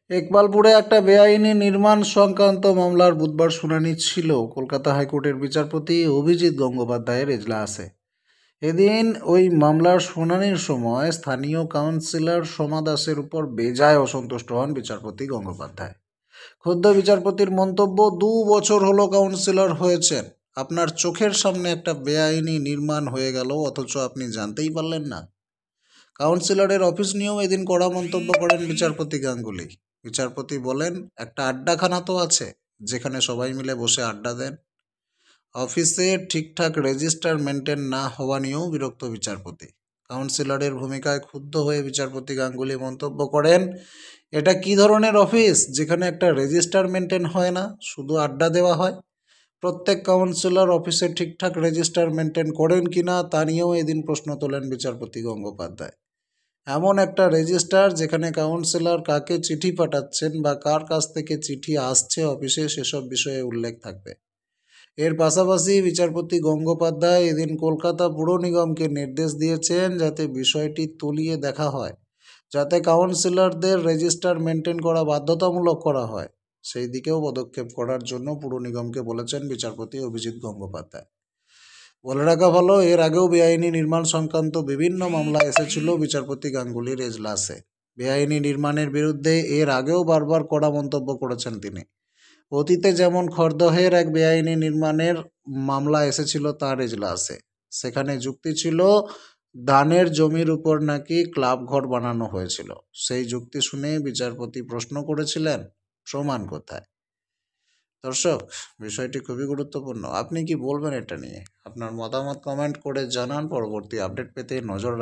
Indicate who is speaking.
Speaker 1: ইকবালপুরে একটা বেআইনি নির্মাণ সংক্রান্ত মামলার বুধবার শুনানি ছিল কলকাতা হাইকোর্টের বিচারপতি অভিজিৎ গঙ্গোপাধ্যায়ের এজলাসে। এদিন ওই মামলার শুনানির সময় স্থানীয় কাউন্সিলর সোমা দাসের উপর বেজায় অসন্তুষ্ট হন বিচারপতি গঙ্গোপাধ্যায়। ক্ষুব্ধ বিচারপতির মন্তব্য, 2 বছর হলো কাউন্সিলর হয়েছেন, আপনার চোখের সামনে একটা বেআইনি নির্মাণ হয়ে গেল অথচ আপনি জানতেই পারলেন না। কাউন্সিলরের অফিস নিয়েও এদিন কড়া মন্তব্য করেন বিচারপতি গাঙ্গুলি। বিচারপতি বলেন, একটা আড্ডাখানা তো আছে যেখানে সবাই মিলে বসে আড্ডা দেন। অফিসে ঠিকঠাক রেজিস্টার মেনটেন না হওয়া নিয়েও বিরক্ত বিচারপতি। কাউন্সিলরের ভূমিকায় ক্ষুব্ধ হয়ে বিচারপতি গাঙ্গুলি মন্তব্য করেন, এটা কি ধরনের অফিস যেখানে একটা রেজিস্টার মেনটেন হয় না, শুধু আড্ডা দেওয়া হয়? প্রত্যেক কাউন্সিলর অফিসে ঠিকঠাক রেজিস্টার মেনটেন করেন কিনা তা নিয়েও এদিন প্রশ্ন তোলেন বিচারপতি গঙ্গোপাধ্যায়। এমন একটা রেজিস্টার যেখানে কাউন্সিলর কাকে চিঠি পাঠাচ্ছেন বা কার কাছ থেকে চিঠি আসছে অফিসে, সেসব বিষয়ে উল্লেখ থাকবে। এর পাশাপাশি বিচারপতি গঙ্গোপাধ্যায় এদিন কলকাতা পুর নিগমকে নির্দেশ দিয়েছেন যাতে বিষয়টি তলিয়ে দেখা হয়, যাতে কাউন্সিলরদের রেজিস্টার মেনটেন করা বাধ্যতামূলক করা হয়, সেই দিকেও পদক্ষেপ করার জন্য পুর নিগমকে বলেছেন বিচারপতি অভিজিৎ গঙ্গোপাধ্যায়। বলে রাখা ভালো, এর আগেও বেআইনি নির্মাণ সংক্রান্ত বিভিন্ন মামলা এসেছিল বিচারপতি গাঙ্গুলির এজলাসে। বেআইনি নির্মাণের বিরুদ্ধে এর আগেও বারবার কড়া মন্তব্য করেছেন তিনি। অতীতে যেমন খড়দহের এক বেআইনি নির্মাণের মামলা এসেছিল তার এজলাসে, সেখানে যুক্তি ছিল দানের জমির উপর নাকি ক্লাব ঘর বানানো হয়েছিল। সেই যুক্তি শুনে বিচারপতি প্রশ্ন করেছিলেন, প্রমাণ কোথায়? দর্শক, বিষয়টি খুবই গুরুত্বপূর্ণ। আপনি কি বলবেন এটা নিয়ে? আপনার মতামত কমেন্ট করে জানান। পরবর্তী আপডেট পেতে নজর